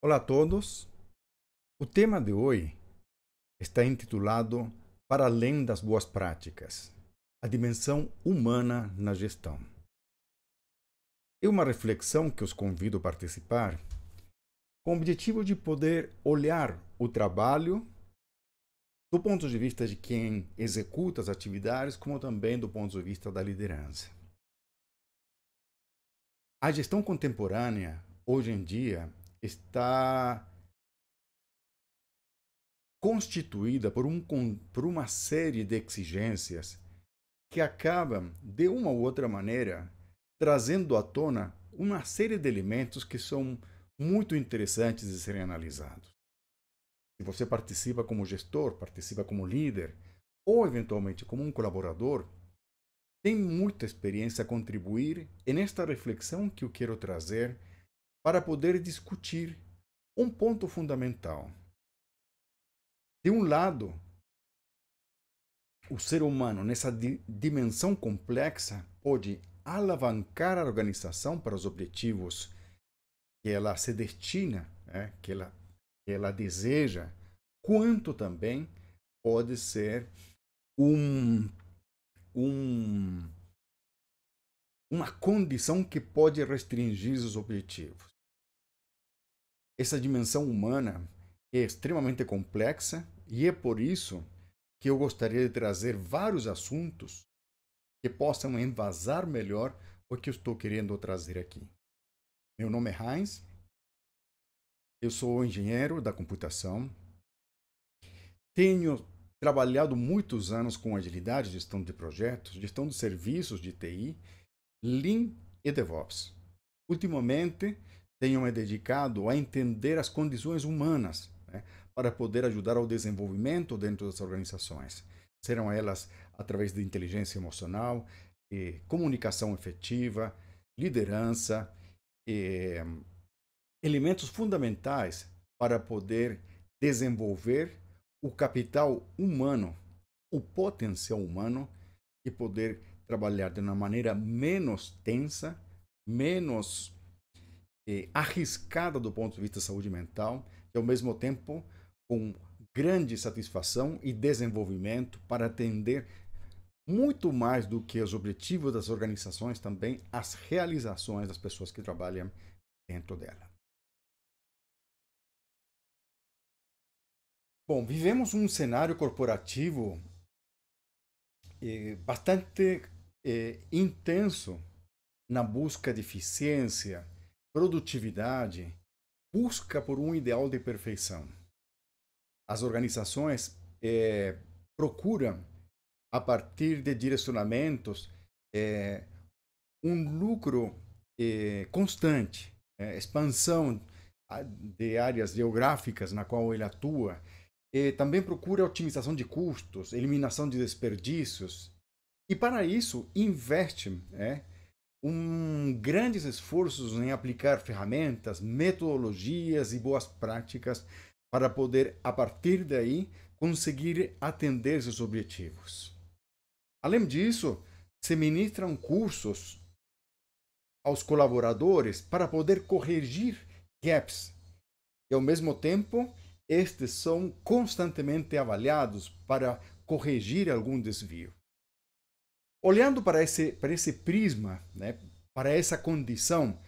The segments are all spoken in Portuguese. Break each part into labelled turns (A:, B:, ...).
A: Olá a todos. O tema de hoje está intitulado Para além das boas práticas, a dimensão humana na gestão. É uma reflexão que os convido a participar com o objetivo de poder olhar o trabalho do ponto de vista de quem executa as atividades, como também do ponto de vista da liderança. A gestão contemporânea, hoje em dia, está constituída por uma série de exigências que acabam, de uma ou outra maneira, trazendo à tona uma série de elementos que são muito interessantes de serem analisados. Se você participa como gestor, participa como líder, ou eventualmente como um colaborador, tem muita experiência a contribuir nesta reflexão que eu quero trazer para poder discutir um ponto fundamental. De um lado, o ser humano, nessa dimensão complexa, pode alavancar a organização para os objetivos que ela se destina, que ela deseja, quanto também pode ser um, um, uma condição que pode restringir os objetivos. Essa dimensão humana é extremamente complexa e é por isso que eu gostaria de trazer vários assuntos que possam embasar melhor o que eu estou querendo trazer aqui. Meu nome é Heinz, eu sou engenheiro da computação, tenho trabalhado muitos anos com agilidade, gestão de projetos, gestão de serviços de TI, Lean e DevOps. Ultimamente, tenho me dedicado a entender as condições humanas, para poder ajudar ao desenvolvimento dentro das organizações. Serão elas através de inteligência emocional, comunicação efetiva, liderança, elementos fundamentais para poder desenvolver o capital humano, o potencial humano e poder trabalhar de uma maneira menos tensa, menos arriscada do ponto de vista da saúde mental e, ao mesmo tempo, com grande satisfação e desenvolvimento para atender muito mais do que os objetivos das organizações, também as realizações das pessoas que trabalham dentro dela. Bom, vivemos um cenário corporativo bastante intenso na busca de eficiência, produtividade, busca por um ideal de perfeição. As organizações procuram, a partir de direcionamentos, um lucro constante, expansão de áreas geográficas na qual ele atua, também procura otimização de custos, eliminação de desperdícios, e para isso investe grandes esforços em aplicar ferramentas, metodologias e boas práticas para poder, a partir daí, conseguir atender seus objetivos. Além disso, se ministram cursos aos colaboradores para poder corrigir gaps e, ao mesmo tempo, estes são constantemente avaliados para corrigir algum desvio. Olhando para esse prisma, para essa condição,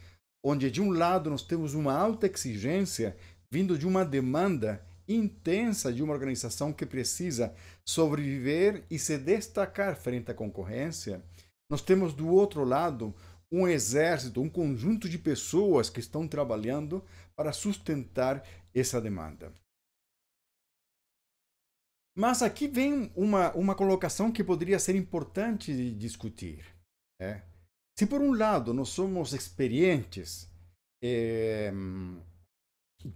A: onde de um lado nós temos uma alta exigência vindo de uma demanda intensa de uma organização que precisa sobreviver e se destacar frente à concorrência, nós temos do outro lado um exército, um conjunto de pessoas que estão trabalhando para sustentar essa demanda. Mas aqui vem uma colocação que poderia ser importante de discutir. Se por um lado nós somos experientes,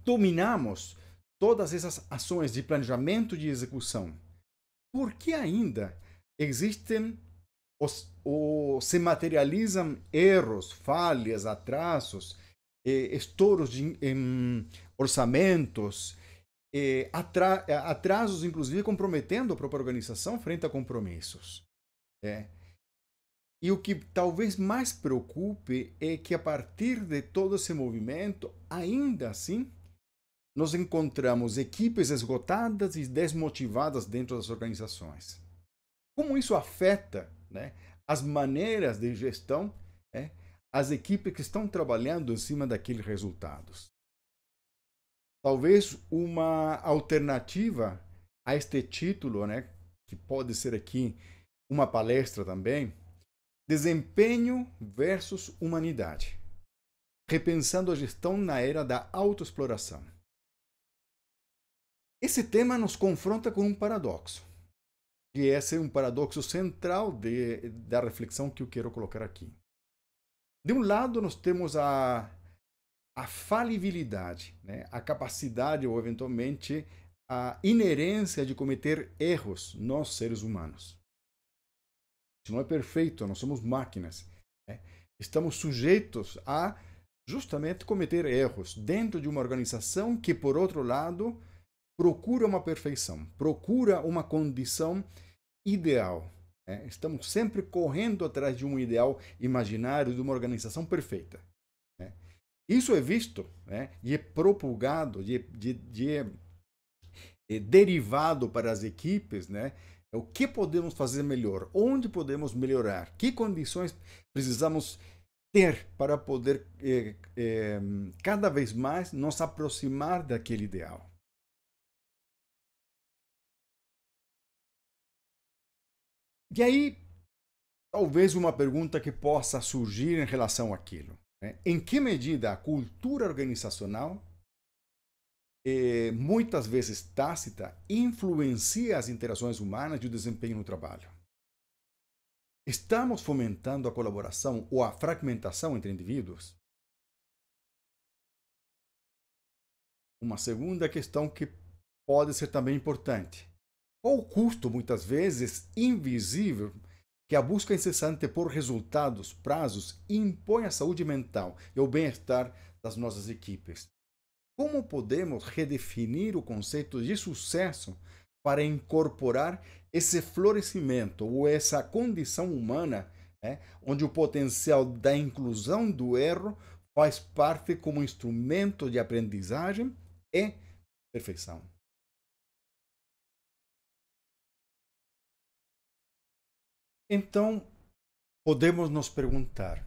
A: dominamos todas essas ações de planejamento e de execução, por que ainda existem ou se materializam erros, falhas, atrasos, estouros de orçamentos, atrasos, inclusive, comprometendo a própria organização frente a compromissos? E o que talvez mais preocupe é que, a partir de todo esse movimento, ainda assim, nós encontramos equipes esgotadas e desmotivadas dentro das organizações. Como isso afeta, né, as maneiras de gestão, né, as equipes que estão trabalhando em cima daqueles resultados? Talvez uma alternativa a este título, né, que pode ser aqui uma palestra também, desempenho versus humanidade, repensando a gestão na era da autoexploração. Esse tema nos confronta com um paradoxo, e esse é um paradoxo central da reflexão que eu quero colocar aqui. De um lado, nós temos a falibilidade, né? A capacidade ou, eventualmente, a inerência de cometer erros, nós, seres humanos. Isso não é perfeito, nós somos máquinas. Né? Estamos sujeitos a, justamente, cometer erros dentro de uma organização que, por outro lado, procura uma perfeição, procura uma condição ideal. Né? Estamos sempre correndo atrás de um ideal imaginário, de uma organização perfeita. Né? Isso é visto, né, e é propagado, é derivado para as equipes, né, o que podemos fazer melhor, onde podemos melhorar, que condições precisamos ter para poder cada vez mais nos aproximar daquele ideal. E aí, talvez uma pergunta que possa surgir em relação àquilo. Né? Em que medida a cultura organizacional, muitas vezes tácita, influencia as interações humanas e o desempenho no trabalho? Estamos fomentando a colaboração ou a fragmentação entre indivíduos? Uma segunda questão que pode ser também importante. Qual o custo, muitas vezes invisível, que a busca incessante por resultados, prazos, impõe à saúde mental e ao bem-estar das nossas equipes? Como podemos redefinir o conceito de sucesso para incorporar esse florescimento ou essa condição humana, né, onde o potencial da inclusão do erro faz parte como instrumento de aprendizagem e perfeição? Então, podemos nos perguntar,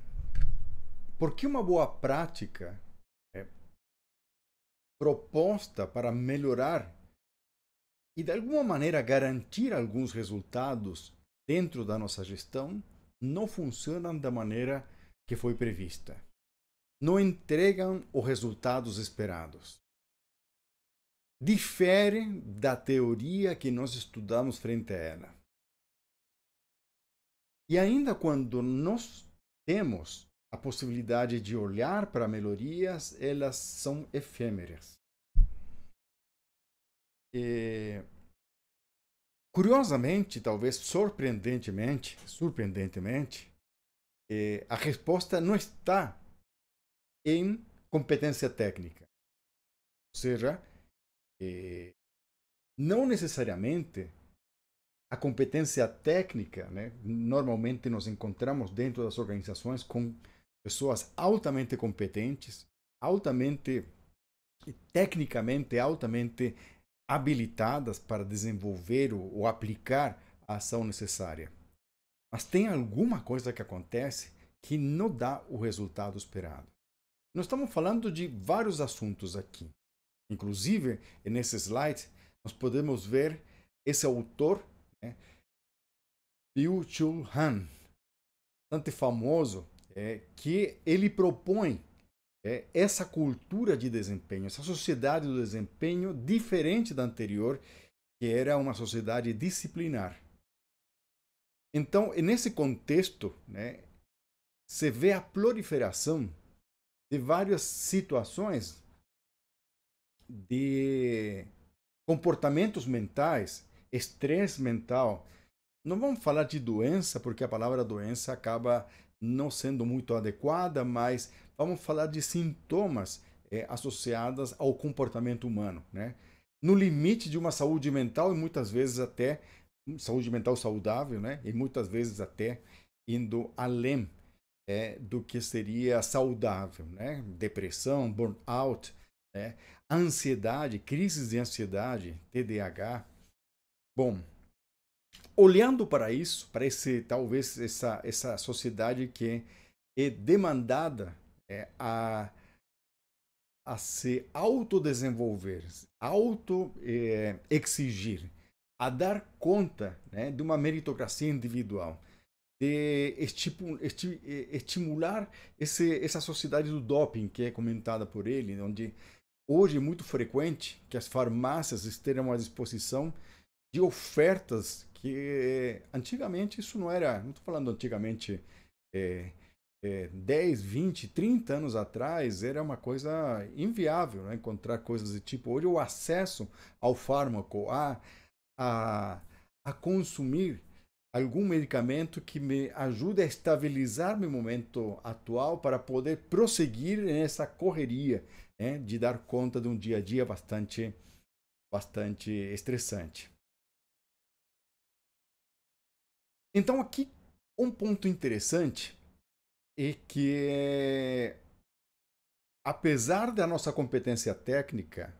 A: por que uma boa prática proposta para melhorar e, de alguma maneira, garantir alguns resultados dentro da nossa gestão não funcionam da maneira que foi prevista? Não entregam os resultados esperados. Difere da teoria que nós estudamos frente a ela. E ainda quando nós temos a possibilidade de olhar para melhorias, elas são efêmeras. Curiosamente, talvez surpreendentemente, a resposta não está em competência técnica. Ou seja, não necessariamente a competência técnica, né? Normalmente nos encontramos dentro das organizações com pessoas altamente competentes, tecnicamente altamente habilitadas para desenvolver ou aplicar a ação necessária. Mas tem alguma coisa que acontece que não dá o resultado esperado. Nós estamos falando de vários assuntos aqui. Inclusive, nesse slide, nós podemos ver esse autor, né, Byung-Chul Han, bastante famoso, que ele propõe essa cultura de desempenho, essa sociedade do desempenho diferente da anterior, que era uma sociedade disciplinar. Então, nesse contexto, né, se vê a proliferação de várias situações de comportamentos mentais, estresse mental. Não vamos falar de doença, porque a palavra doença acaba não sendo muito adequada, mas vamos falar de sintomas associados ao comportamento humano, né? No limite de uma saúde mental e muitas vezes até saúde mental saudável, né? E muitas vezes até indo além do que seria saudável, né? Depressão, burnout, né? Ansiedade, crises de ansiedade, TDAH. Bom, olhando para isso, para talvez essa sociedade que é demandada a se autodesenvolver, auto-exigir, a dar conta, né, de uma meritocracia individual, de estimular essa sociedade do doping que é comentada por ele, onde hoje é muito frequente que as farmácias estejam à disposição de ofertas que antigamente isso não era, não estou falando antigamente, 10, 20, 30 anos atrás era uma coisa inviável, né? Encontrar coisas do tipo. Hoje o acesso ao fármaco, a consumir algum medicamento que me ajude a estabilizar meu momento atual para poder prosseguir nessa correria, né? De dar conta de um dia a dia bastante estressante. Então aqui um ponto interessante é que, apesar da nossa competência técnica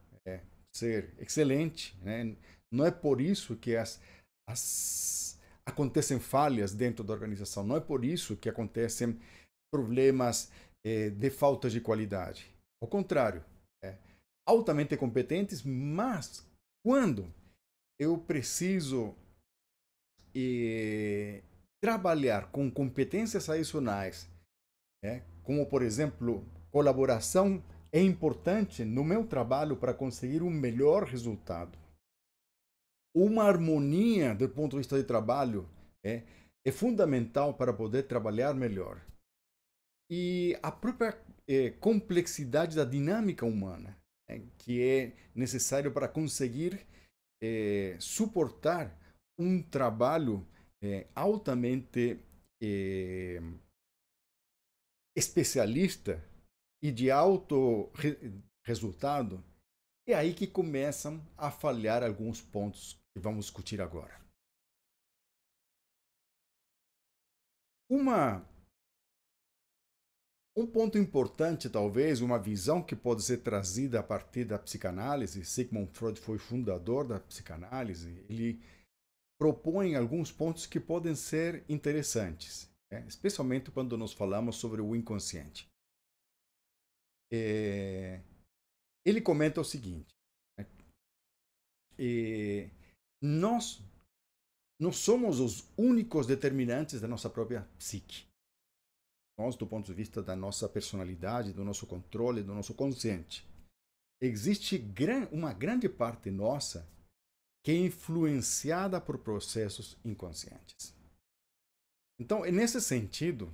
A: ser excelente, né, não é por isso que acontecem falhas dentro da organização, não é por isso que acontecem problemas de falta de qualidade. Ao contrário, altamente competentes, mas quando eu preciso trabalhar com competências adicionais, como, por exemplo, colaboração é importante no meu trabalho para conseguir um melhor resultado. Uma harmonia do ponto de vista de trabalho é fundamental para poder trabalhar melhor. E a própria complexidade da dinâmica humana, que é necessário para conseguir suportar um trabalho altamente especialista e de alto resultado, é aí que começam a falhar alguns pontos que vamos discutir agora. Um ponto importante, talvez, uma visão que pode ser trazida a partir da psicanálise. Sigmund Freud foi fundador da psicanálise. Ele propõe alguns pontos que podem ser interessantes, especialmente quando nós falamos sobre o inconsciente. Ele comenta o seguinte: nós somos os únicos determinantes da nossa própria psique. Nós, do ponto de vista da nossa personalidade, do nosso controle, do nosso consciente. Existe uma grande parte nossa que é influenciada por processos inconscientes. Então, nesse sentido,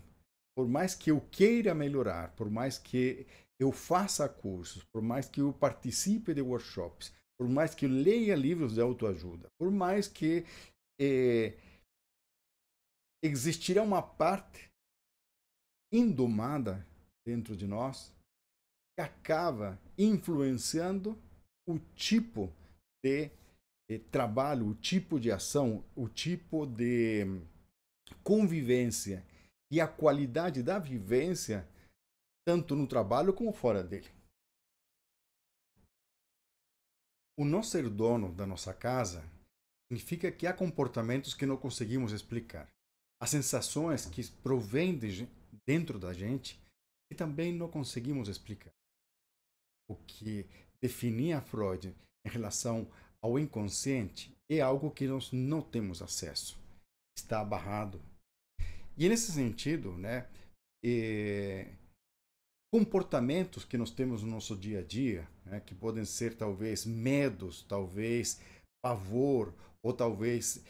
A: por mais que eu queira melhorar, por mais que eu faça cursos, por mais que eu participe de workshops, por mais que eu leia livros de autoajuda, por mais que existirá uma parte indomada dentro de nós que acaba influenciando o tipo de trabalho, o tipo de ação, o tipo de convivência e a qualidade da vivência, tanto no trabalho como fora dele. O não ser dono da nossa casa significa que há comportamentos que não conseguimos explicar. Há sensações que provêm dentro da gente e também não conseguimos explicar. O que definia Freud em relação ao inconsciente é algo que nós não temos acesso. Está barrado. E nesse sentido, comportamentos que nós temos no nosso dia a dia, que podem ser talvez medos, talvez pavor, ou talvez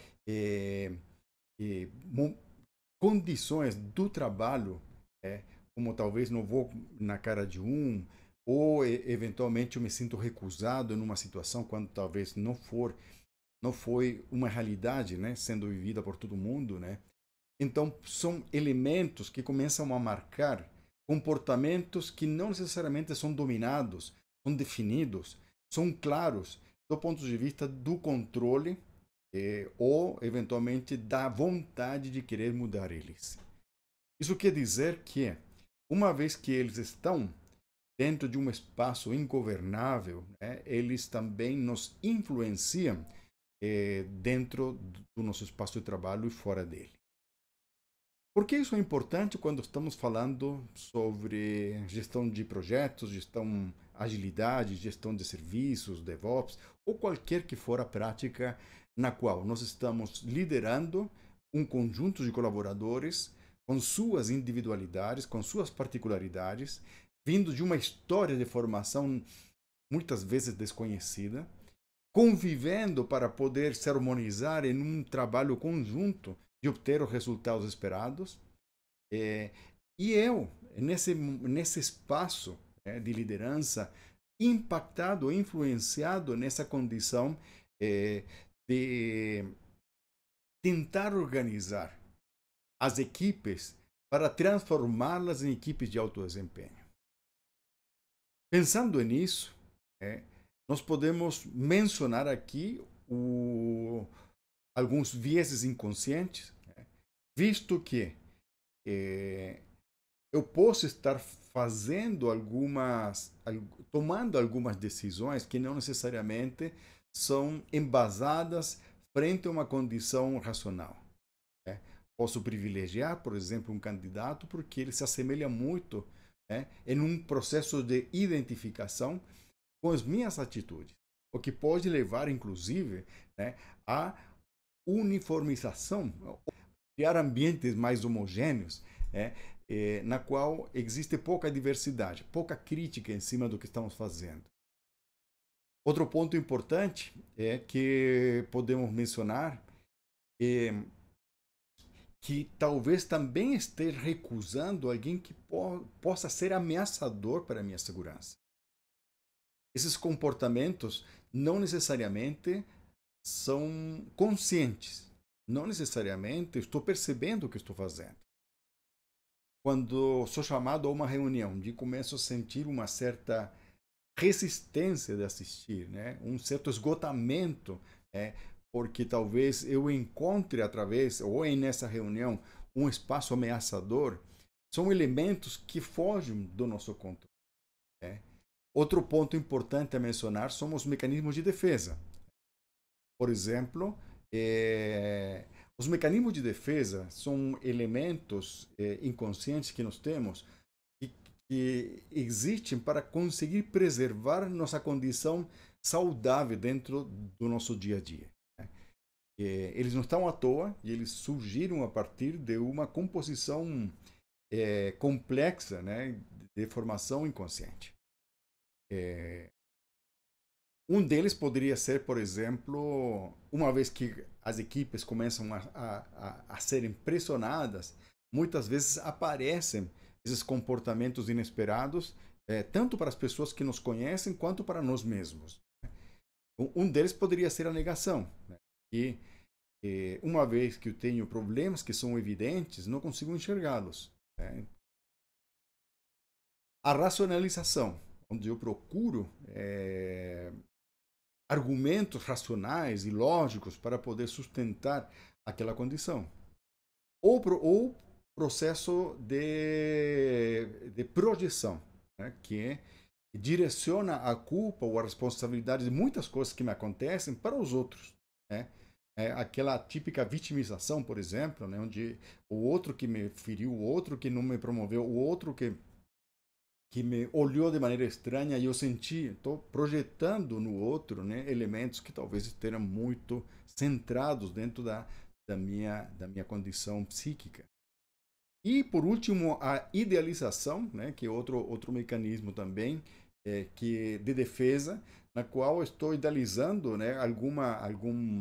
A: condições do trabalho, como talvez não vou na cara de um, ou eventualmente eu me sinto recusado numa situação quando talvez não foi uma realidade, sendo vivida por todo mundo, Então são elementos que começam a marcar comportamentos que não necessariamente são dominados, são definidos, são claros do ponto de vista do controle ou eventualmente da vontade de querer mudar eles. Isso quer dizer que, uma vez que eles estão dentro de um espaço ingovernável, né, eles também nos influenciam dentro do nosso espaço de trabalho e fora dele. Por que isso é importante quando estamos falando sobre gestão de projetos, gestão agilidade, gestão de serviços, DevOps, ou qualquer que for a prática na qual nós estamos liderando um conjunto de colaboradores com suas individualidades, com suas particularidades, vindo de uma história de formação muitas vezes desconhecida, convivendo para poder se harmonizar em um trabalho conjunto de obter os resultados esperados. E eu, nesse espaço de liderança, impactado, influenciado nessa condição de tentar organizar as equipes para transformá-las em equipes de alto desempenho. Pensando nisso, nós podemos mencionar aqui alguns vieses inconscientes, visto que eu posso estar tomando algumas decisões que não necessariamente são embasadas frente a uma condição racional. Posso privilegiar, por exemplo, um candidato porque ele se assemelha muito em um processo de identificação com as minhas atitudes, o que pode levar, inclusive, a uniformização, criar ambientes mais homogêneos, na qual existe pouca diversidade, pouca crítica em cima do que estamos fazendo. Outro ponto importante que podemos mencionar que talvez também esteja recusando alguém que possa ser ameaçador para a minha segurança. Esses comportamentos não necessariamente são conscientes. Não necessariamente estou percebendo o que estou fazendo. Quando sou chamado a uma reunião e começo a sentir uma certa resistência de assistir, um certo esgotamento, porque talvez eu encontre através, ou nessa reunião, um espaço ameaçador, são elementos que fogem do nosso controle. Outro ponto importante a mencionar são os mecanismos de defesa. Por exemplo, os mecanismos de defesa são elementos inconscientes que nós temos que existem para conseguir preservar nossa condição saudável dentro do nosso dia a dia. Eles não estão à toa e eles surgiram a partir de uma composição complexa, de formação inconsciente. Um deles poderia ser, por exemplo, uma vez que as equipes começam a serem pressionadas, muitas vezes aparecem esses comportamentos inesperados, tanto para as pessoas que nos conhecem, quanto para nós mesmos. Um deles poderia ser a negação. E uma vez que eu tenho problemas que são evidentes, não consigo enxergá-los. A racionalização, onde eu procuro argumentos racionais e lógicos para poder sustentar aquela condição. Ou processo de projeção, que direciona a culpa ou a responsabilidade de muitas coisas que me acontecem para os outros. Aquela típica vitimização, por exemplo, onde o outro que me feriu, o outro que não me promoveu, o outro que me olhou de maneira estranha e eu senti, estou projetando no outro elementos que talvez estejam muito centrados dentro da minha condição psíquica. E, por último, a idealização, que é outro mecanismo também de defesa, na qual eu estou idealizando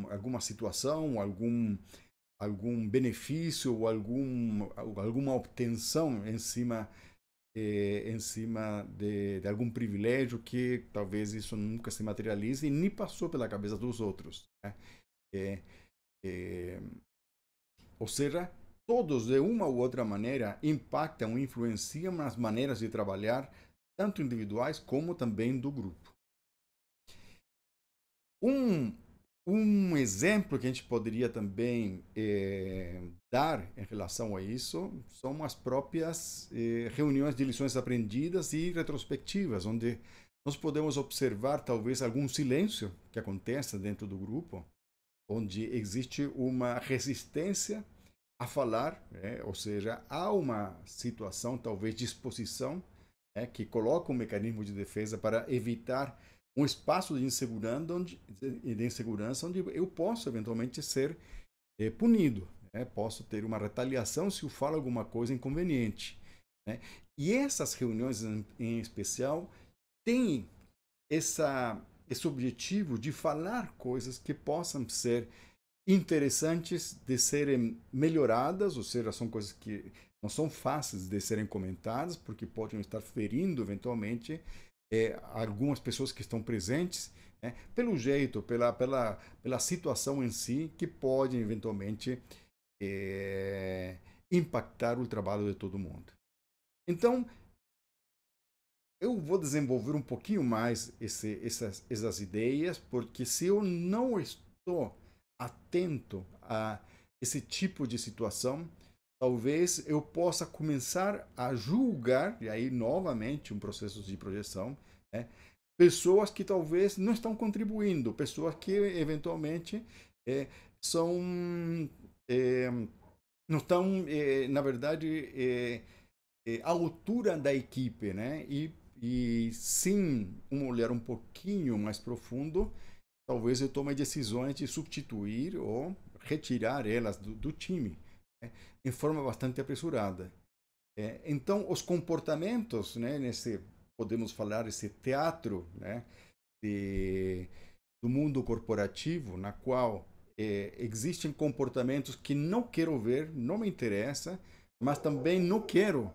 A: alguma situação, algum benefício ou alguma obtenção em cima de algum privilégio que talvez isso nunca se materialize e nem passou pela cabeça dos outros. Ou seja, todos de uma ou outra maneira impactam, influenciam nas maneiras de trabalhar, tanto individuais como também do grupo. Um Um exemplo que a gente poderia também dar em relação a isso são as próprias reuniões de lições aprendidas e retrospectivas, onde nós podemos observar talvez algum silêncio que acontece dentro do grupo, onde existe uma resistência a falar, ou seja, há uma situação talvez de exposição que coloca um mecanismo de defesa para evitar um espaço de insegurança onde eu posso eventualmente ser punido, posso ter uma retaliação se eu falo alguma coisa inconveniente. E essas reuniões em especial têm esse objetivo de falar coisas que possam ser interessantes de serem melhoradas, ou seja, são coisas que não são fáceis de serem comentadas, porque podem estar ferindo eventualmente algumas pessoas que estão presentes, pelo jeito, pela situação em si, que pode eventualmente impactar o trabalho de todo mundo. Então, eu vou desenvolver um pouquinho mais essas ideias, porque se eu não estou atento a esse tipo de situação, talvez eu possa começar a julgar, e aí novamente um processo de projeção, pessoas que talvez não estão contribuindo, pessoas que eventualmente são não estão, na verdade, à altura da equipe, né? E sim, um olhar um pouquinho mais profundo, talvez eu tome decisões de substituir ou retirar elas do time, em forma bastante apressurada. Então, os comportamentos, né, podemos falar, esse teatro, né, do mundo corporativo, na qual existem comportamentos que não quero ver, não me interessa, mas também não quero,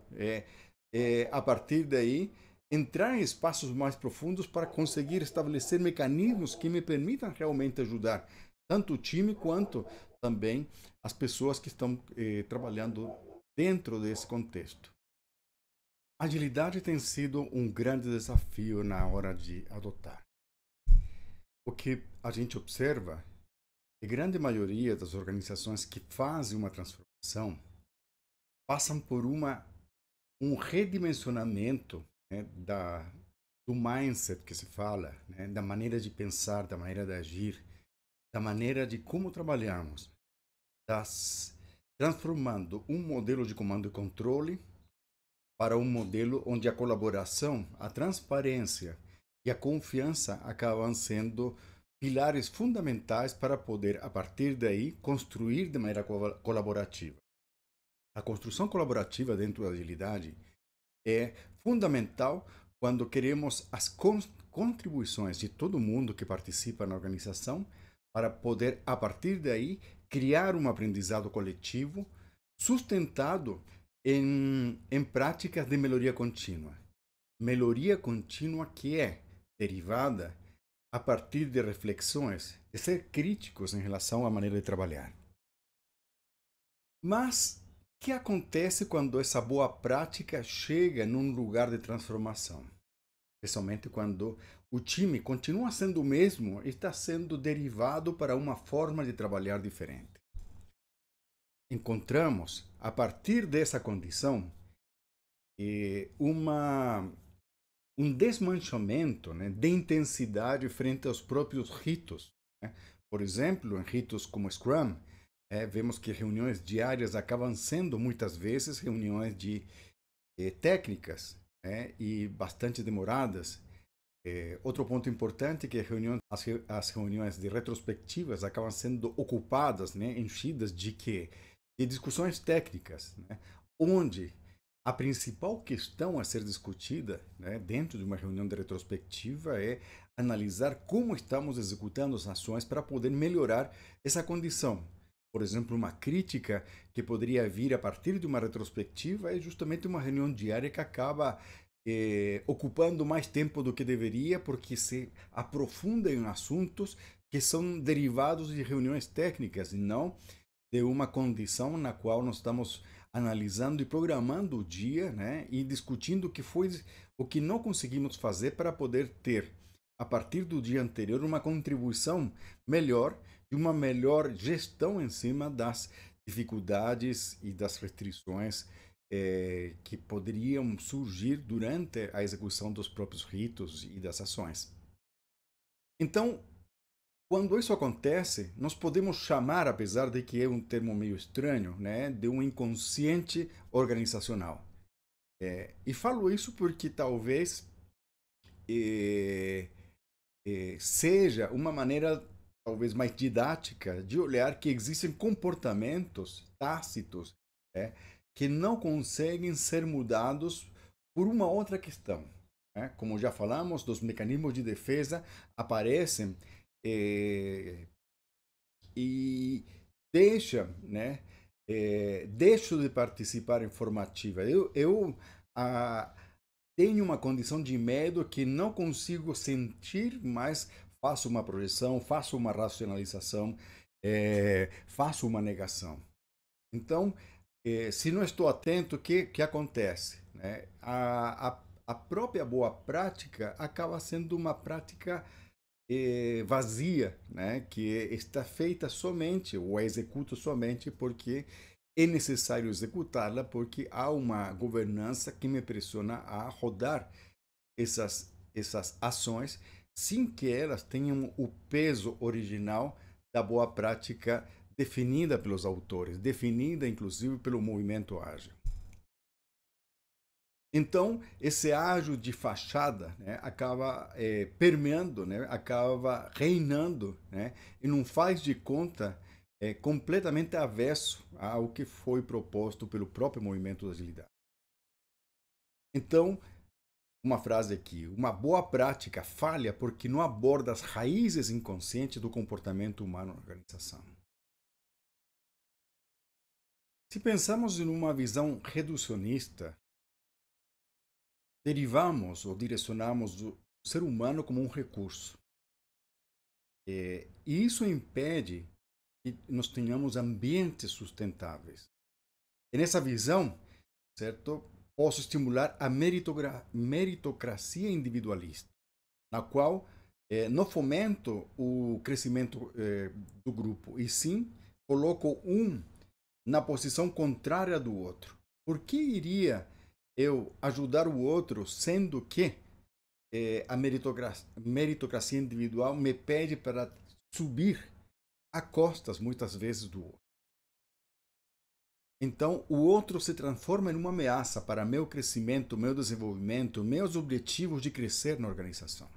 A: a partir daí, entrar em espaços mais profundos para conseguir estabelecer mecanismos que me permitam realmente ajudar tanto o time quanto também as pessoas que estão trabalhando dentro desse contexto. Agilidade tem sido um grande desafio na hora de adotar. O que a gente observa é que a grande maioria das organizações que fazem uma transformação passam por um redimensionamento, né, do mindset que se fala, né, da maneira de pensar, da maneira de agir, da maneira de como trabalhamos, transformando um modelo de comando e controle para um modelo onde a colaboração, a transparência e a confiança acabam sendo pilares fundamentais para poder, a partir daí, construir de maneira colaborativa. A construção colaborativa dentro da agilidade é fundamental quando queremos as contribuições de todo mundo que participa na organização para poder, a partir daí, criar um aprendizado coletivo sustentado em práticas de melhoria contínua. Melhoria contínua que é derivada a partir de reflexões, de ser críticos em relação à maneira de trabalhar. Mas o que acontece quando essa boa prática chega num lugar de transformação? Especialmente quando o time continua sendo o mesmo e está sendo derivado para uma forma de trabalhar diferente. Encontramos, a partir dessa condição, um desmanchamento, né, de intensidade frente aos próprios ritos. Né? Por exemplo, em ritos como Scrum, vemos que reuniões diárias acabam sendo muitas vezes reuniões técnicas, e bastante demoradas. Outro ponto importante é que as reuniões de retrospectivas acabam sendo ocupadas, né, enchidas de discussões técnicas, né, onde a principal questão a ser discutida, né, dentro de uma reunião de retrospectiva é analisar como estamos executando as ações para poder melhorar essa condição. Por exemplo, uma crítica que poderia vir a partir de uma retrospectiva é justamente uma reunião diária que acaba ocupando mais tempo do que deveria, porque se aprofunda em assuntos que são derivados de reuniões técnicas e não de uma condição na qual nós estamos analisando e programando o dia, né, e discutindo o que não conseguimos fazer para poder ter a partir do dia anterior, uma contribuição melhor e uma melhor gestão em cima das dificuldades e das restrições que poderiam surgir durante a execução dos próprios ritos e das ações. Então, quando isso acontece, nós podemos chamar, apesar de que é um termo meio estranho, né, de um inconsciente organizacional. E falo isso porque talvez seja uma maneira talvez mais didática de olhar que existem comportamentos tácitos, né, que não conseguem ser mudados por uma outra questão. Né? Como já falamos, os mecanismos de defesa aparecem e deixa, né, deixo de participar em formativa. Eu tenho uma condição de medo que não consigo sentir, mas faço uma projeção, faço uma racionalização, faço uma negação. Então, se não estou atento, o que acontece? Né? A própria boa prática acaba sendo uma prática vazia, né? Que está feita somente, ou executa somente porque é necessário executá-la, porque há uma governança que me pressiona a rodar essas ações sem que elas tenham o peso original da boa prática definida pelos autores, definida inclusive pelo movimento ágil. Então, esse ágil de fachada, né, acaba permeando, né, acaba reinando, né, e não faz de conta completamente avesso ao que foi proposto pelo próprio movimento da agilidade. Então, uma frase aqui: uma boa prática falha porque não aborda as raízes inconscientes do comportamento humano na organização. Se pensamos em uma visão reducionista, derivamos ou direcionamos o ser humano como um recurso. E isso impede que nós tenhamos ambientes sustentáveis. E nessa visão, certo, posso estimular a meritocracia individualista, na qual não fomento o crescimento do grupo, e sim coloco um na posição contrária do outro. Por que iria eu ajudar o outro, sendo que a meritocracia individual me pede para subir a costas, muitas vezes, do outro? Então, o outro se transforma em uma ameaça para meu crescimento, meu desenvolvimento, meus objetivos de crescer na organização.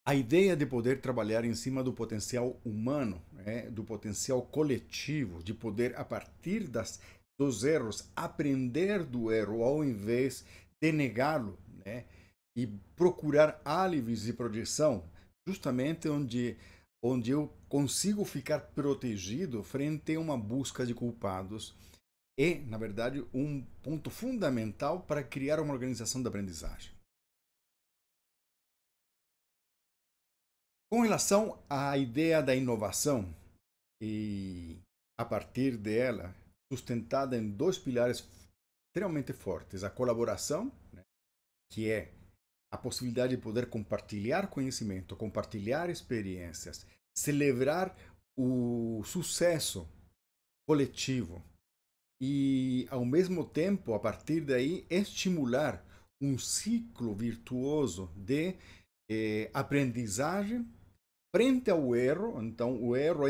A: A ideia de poder trabalhar em cima do potencial humano, né, do potencial coletivo, de poder, a partir dos erros, aprender do erro, ao invés de negá-lo, né, e procurar álivis de projeção, justamente onde eu consigo ficar protegido frente a uma busca de culpados, é, na verdade, um ponto fundamental para criar uma organização de aprendizagem. Com relação à ideia da inovação, e a partir dela, sustentada em dois pilares extremamente fortes: a colaboração, né, que é a possibilidade de poder compartilhar conhecimento, compartilhar experiências, celebrar o sucesso coletivo e, ao mesmo tempo, a partir daí, estimular um ciclo virtuoso de aprendizagem frente ao erro. Então, o erro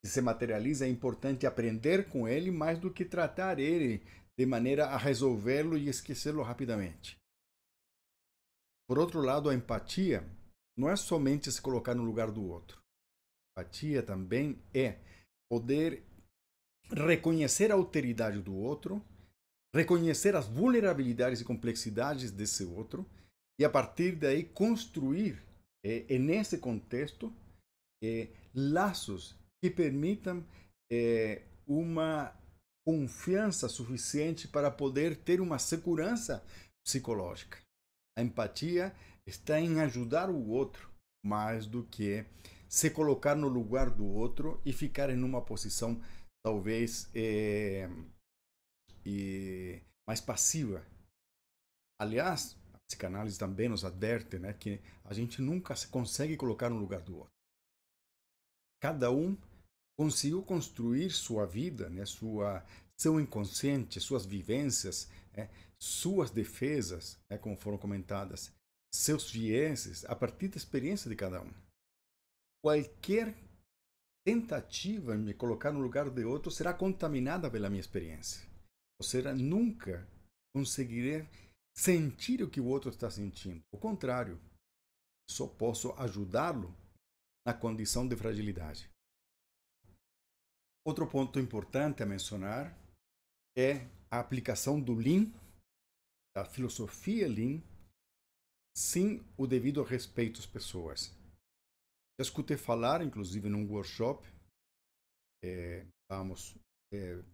A: se materializa, é importante aprender com ele mais do que tratar ele de maneira a resolvê-lo e esquecê-lo rapidamente. Por outro lado, a empatia não é somente se colocar no lugar do outro. A empatia também é poder reconhecer a alteridade do outro, reconhecer as vulnerabilidades e complexidades desse outro e, a partir daí, construir, nesse contexto, laços que permitam uma confiança suficiente para poder ter uma segurança psicológica. A empatia está em ajudar o outro mais do que se colocar no lugar do outro e ficar em uma posição talvez mais passiva. Aliás, psicanálise também nos adverte, né, que a gente nunca se consegue colocar no lugar do outro. Cada um conseguiu construir sua vida, né, seu inconsciente, suas vivências, né, suas defesas, né, como foram comentadas, seus vieses, a partir da experiência de cada um. Qualquer tentativa em me colocar no lugar de outro será contaminada pela minha experiência. Ou seja, nunca conseguirei sentir o que o outro está sentindo. Ao contrário, só posso ajudá-lo na condição de fragilidade. Outro ponto importante a mencionar é a aplicação do Lean, da filosofia Lean, sem o devido respeito às pessoas. Já escutei falar, inclusive num workshop,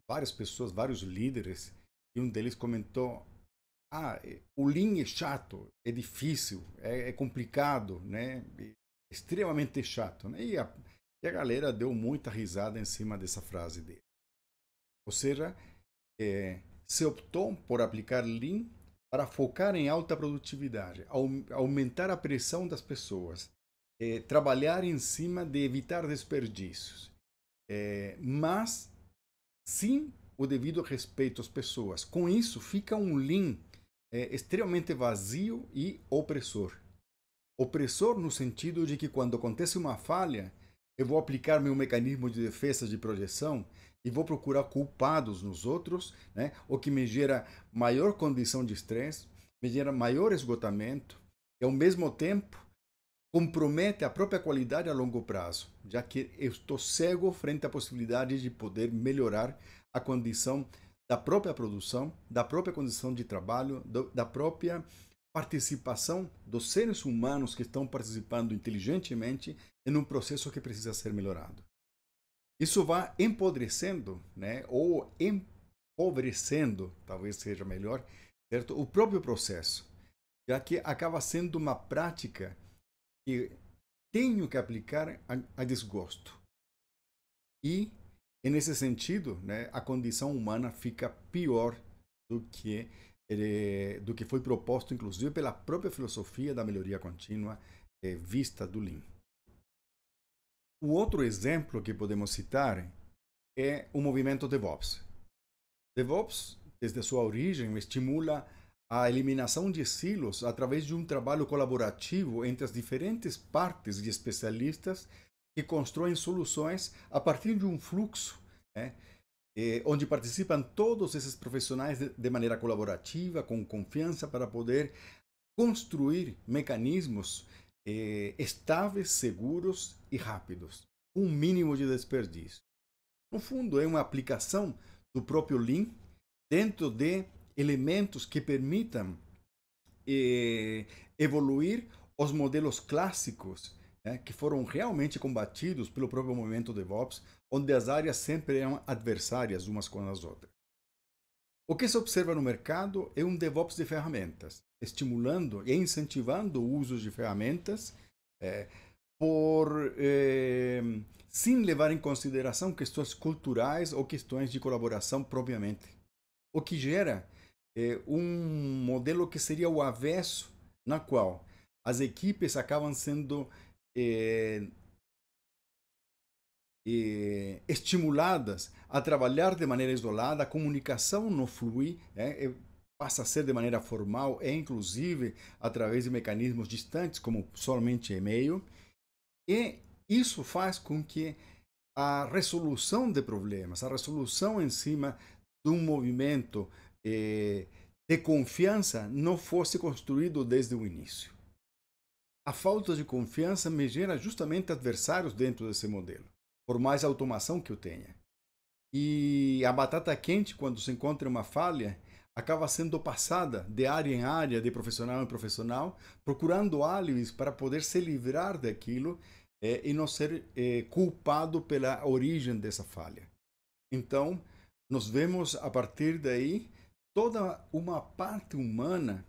A: várias pessoas, vários líderes, e um deles comentou: o Lean é chato, é difícil, é complicado, né? É extremamente chato, né? E a galera deu muita risada em cima dessa frase dele. Ou seja, se optou por aplicar Lean para focar em alta produtividade, aumentar a pressão das pessoas, trabalhar em cima de evitar desperdícios, mas sim o devido respeito às pessoas. Com isso, fica um Lean extremamente vazio e opressor. Opressor no sentido de que quando acontece uma falha, eu vou aplicar meu mecanismo de defesa de projeção e vou procurar culpados nos outros, né? O que me gera maior condição de estresse, me gera maior esgotamento e, ao mesmo tempo, compromete a própria qualidade a longo prazo, já que eu estou cego frente à possibilidade de poder melhorar a condição da própria produção, da própria condição de trabalho, da própria participação dos seres humanos que estão participando inteligentemente em um processo que precisa ser melhorado. Isso vai empodrecendo, né, ou empobrecendo, talvez seja melhor, certo? O próprio processo, já que acaba sendo uma prática que tenho que aplicar a desgosto. E, nesse sentido, né, a condição humana fica pior do que foi proposto, inclusive, pela própria filosofia da melhoria contínua vista do Lean. O outro exemplo que podemos citar é o movimento DevOps. DevOps, desde sua origem, estimula a eliminação de silos através de um trabalho colaborativo entre as diferentes partes de especialistas que constroem soluções a partir de um fluxo, né, onde participam todos esses profissionais de maneira colaborativa, com confiança, para poder construir mecanismos estáveis, seguros e rápidos, com um mínimo de desperdício. No fundo, é uma aplicação do próprio Lean dentro de elementos que permitam evoluir os modelos clássicos, né, que foram realmente combatidos pelo próprio movimento DevOps, onde as áreas sempre eram adversárias umas com as outras. O que se observa no mercado é um DevOps de ferramentas, estimulando e incentivando o uso de ferramentas sem levar em consideração questões culturais ou questões de colaboração propriamente. O que gera um modelo que seria o avesso, na qual as equipes acabam sendo estimuladas a trabalhar de maneira isolada, a comunicação não flui, passa a ser de maneira formal e inclusive através de mecanismos distantes, como somente e-mail, e isso faz com que a resolução de problemas, a resolução em cima de um movimento de confiança não fosse construído desde o início. A falta de confiança me gera justamente adversários dentro desse modelo, por mais automação que eu tenha. E a batata quente, quando se encontra uma falha, acaba sendo passada de área em área, de profissional em profissional, procurando álibis para poder se livrar daquilo e não ser culpado pela origem dessa falha. Então, nós vemos a partir daí toda uma parte humana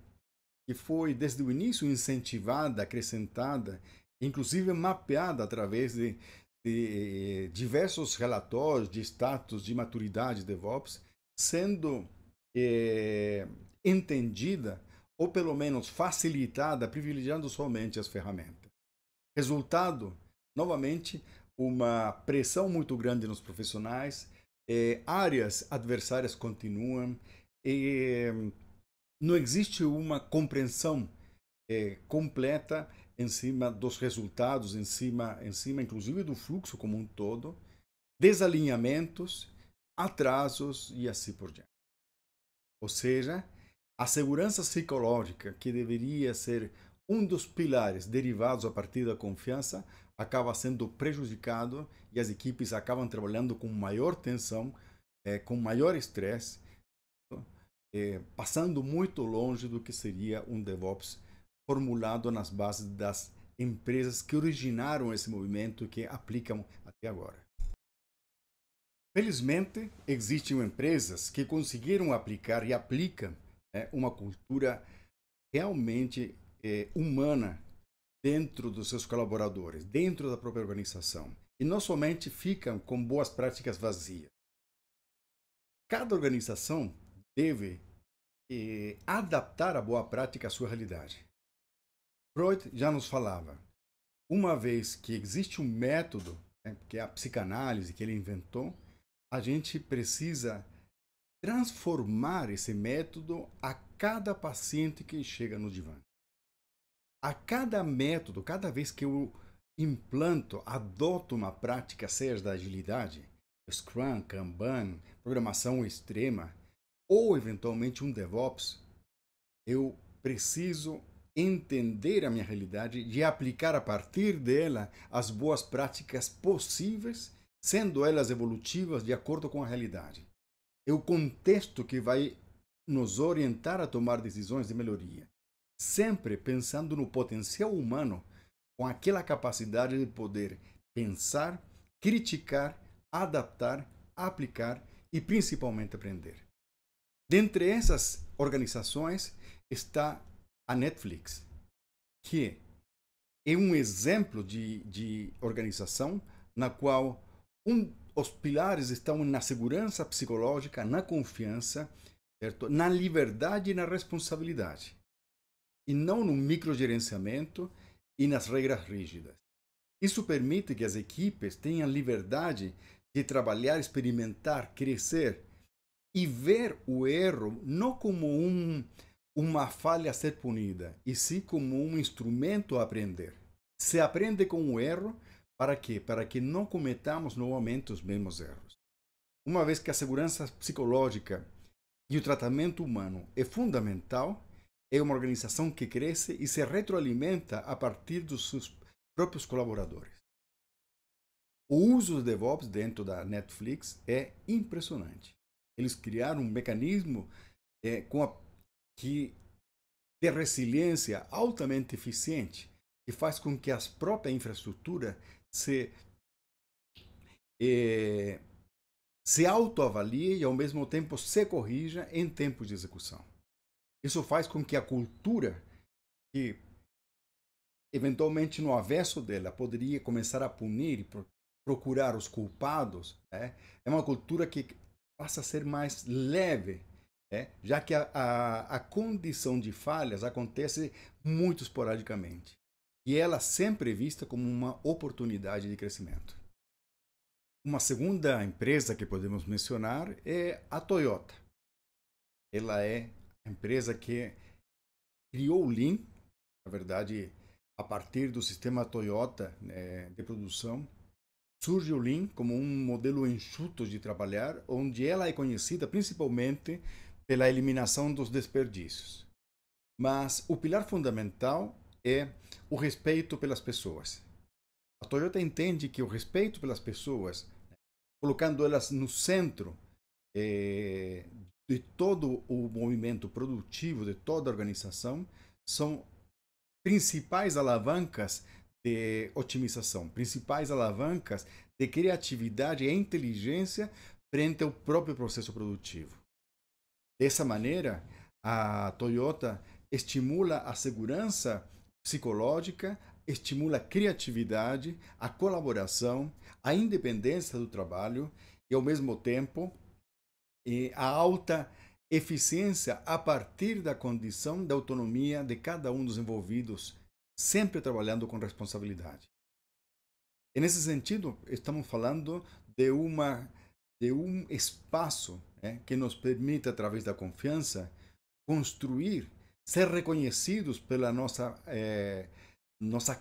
A: que foi desde o início incentivada, acrescentada, inclusive mapeada através de diversos relatórios de status de maturidade DevOps, sendo entendida ou pelo menos facilitada, privilegiando somente as ferramentas. Resultado, novamente, uma pressão muito grande nos profissionais, áreas adversárias continuam, não existe uma compreensão completa em cima dos resultados, em cima inclusive do fluxo como um todo, desalinhamentos, atrasos e assim por diante. Ou seja, a segurança psicológica, que deveria ser um dos pilares derivados a partir da confiança, acaba sendo prejudicado e as equipes acabam trabalhando com maior tensão, com maior estresse, passando muito longe do que seria um DevOps formulado nas bases das empresas que originaram esse movimento e que aplicam até agora. Felizmente, existem empresas que conseguiram aplicar e aplicam uma cultura realmente humana dentro dos seus colaboradores, dentro da própria organização. E não somente ficam com boas práticas vazias. Cada organização deve adaptar a boa prática à sua realidade. Freud já nos falava, uma vez que existe um método, que é a psicanálise que ele inventou, a gente precisa transformar esse método a cada paciente que chega no divã. A cada método, cada vez que eu implanto, adoto uma prática, seja da agilidade, Scrum, Kanban, programação extrema, ou eventualmente um DevOps, eu preciso entender a minha realidade e aplicar a partir dela as boas práticas possíveis, sendo elas evolutivas de acordo com a realidade. É o contexto que vai nos orientar a tomar decisões de melhoria, sempre pensando no potencial humano, com aquela capacidade de poder pensar, criticar, adaptar, aplicar e principalmente aprender. Dentre essas organizações está a Netflix, que é um exemplo de organização na qual os pilares estão na segurança psicológica, na confiança, certo? Na liberdade e na responsabilidade, e não no microgerenciamento e nas regras rígidas. Isso permite que as equipes tenham liberdade de trabalhar, experimentar, crescer e ver o erro não como uma falha a ser punida, e sim como um instrumento a aprender. Se aprende com o erro, para quê? Para que não cometamos novamente os mesmos erros. Uma vez que a segurança psicológica e o tratamento humano é fundamental, é uma organização que cresce e se retroalimenta a partir dos seus próprios colaboradores. O uso do DevOps dentro da Netflix é impressionante. Eles criaram um mecanismo de resiliência altamente eficiente, que faz com que a própria infraestrutura se autoavalie e, ao mesmo tempo, se corrija em tempo de execução. Isso faz com que a cultura, que eventualmente no avesso dela poderia começar a punir e procurar os culpados, é uma cultura que passa a ser mais leve, já que a condição de falhas acontece muito esporadicamente. E ela sempre é vista como uma oportunidade de crescimento. Uma segunda empresa que podemos mencionar é a Toyota. Ela é a empresa que criou o Lean, na verdade, a partir do sistema Toyota de produção. Surge o Lean como um modelo enxuto de trabalhar, onde ela é conhecida principalmente pela eliminação dos desperdícios. Mas o pilar fundamental é o respeito pelas pessoas. A Toyota entende que o respeito pelas pessoas, colocando elas no centro de todo o movimento produtivo, de toda a organização, são principais alavancas de otimização, principais alavancas de criatividade e inteligência frente ao próprio processo produtivo. Dessa maneira, a Toyota estimula a segurança psicológica, estimula a criatividade, a colaboração, a independência do trabalho e, ao mesmo tempo, a alta eficiência a partir da condição da autonomia de cada um dos envolvidos, sempre trabalhando com responsabilidade. E nesse sentido, estamos falando de um espaço, que nos permite, através da confiança, construir, ser reconhecidos pela nossa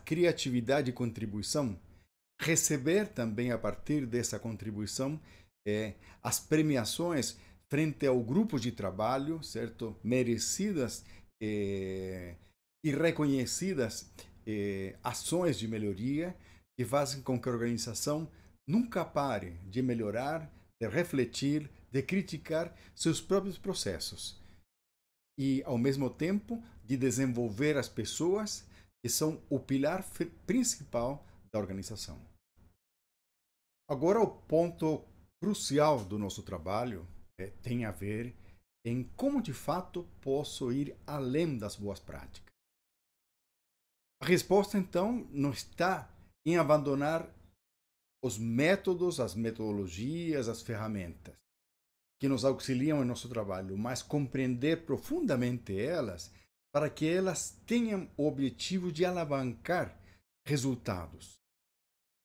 A: criatividade e contribuição, receber também a partir dessa contribuição as premiações frente ao grupo de trabalho, certo? Merecidas e reconhecidas ações de melhoria que fazem com que a organização nunca pare de melhorar, de refletir, de criticar seus próprios processos e, ao mesmo tempo, de desenvolver as pessoas que são o pilar principal da organização. Agora, o ponto crucial do nosso trabalho tem a ver em como, de fato, posso ir além das boas práticas. A resposta, então, não está em abandonar os métodos, as metodologias, as ferramentas que nos auxiliam em nosso trabalho, mas compreender profundamente elas para que elas tenham o objetivo de alavancar resultados.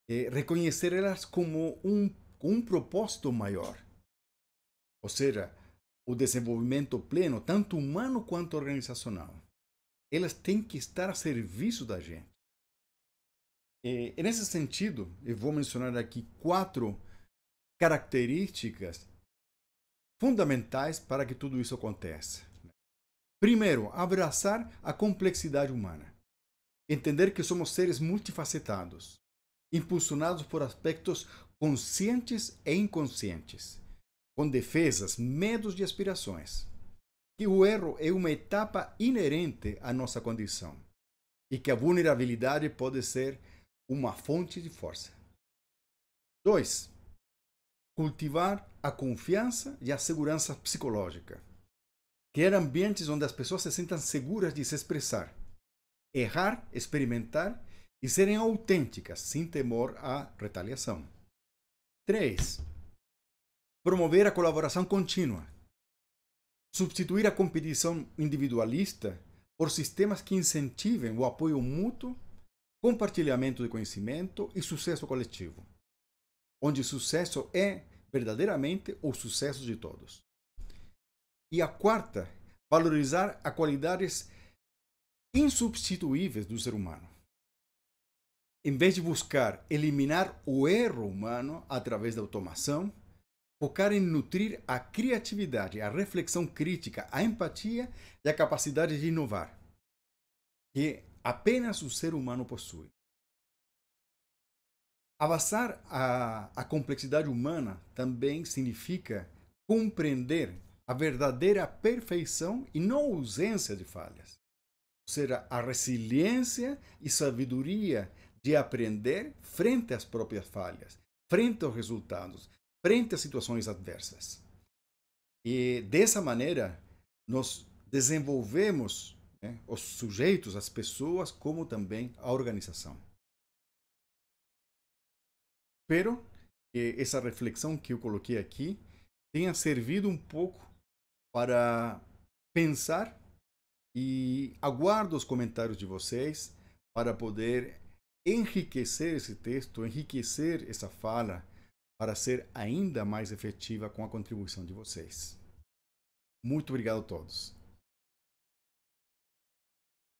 A: Reconhecer elas como um propósito maior. Ou seja, o desenvolvimento pleno, tanto humano quanto organizacional. Elas têm que estar a serviço da gente. E nesse sentido, eu vou mencionar aqui 4 características fundamentais para que tudo isso aconteça. Primeiro, abraçar a complexidade humana. Entender que somos seres multifacetados, impulsionados por aspectos conscientes e inconscientes, com defesas, medos e aspirações. Que o erro é uma etapa inerente à nossa condição e que a vulnerabilidade pode ser uma fonte de força. 2. Cultivar a confiança e a segurança psicológica. Criar ambientes onde as pessoas se sintam seguras de se expressar, errar, experimentar e serem autênticas, sem temor à retaliação. 3. Promover a colaboração contínua. Substituir a competição individualista por sistemas que incentivem o apoio mútuo, compartilhamento de conhecimento e sucesso coletivo, onde o sucesso é verdadeiramente o sucesso de todos. E a 4, valorizar as qualidades insubstituíveis do ser humano. Em vez de buscar eliminar o erro humano através da automação, focar em nutrir a criatividade, a reflexão crítica, a empatia e a capacidade de inovar, que apenas o ser humano possui. Abraçar a complexidade humana também significa compreender a verdadeira perfeição e não ausência de falhas. Ou seja, a resiliência e sabedoria de aprender frente às próprias falhas, frente aos resultados, frente às situações adversas. E dessa maneira, nós desenvolvemos os sujeitos, as pessoas, como também a organização. Espero que essa reflexão que eu coloquei aqui tenha servido um pouco para pensar e aguardo os comentários de vocês para poder enriquecer esse texto, enriquecer essa fala para ser ainda mais efetiva com a contribuição de vocês. Muito obrigado a todos.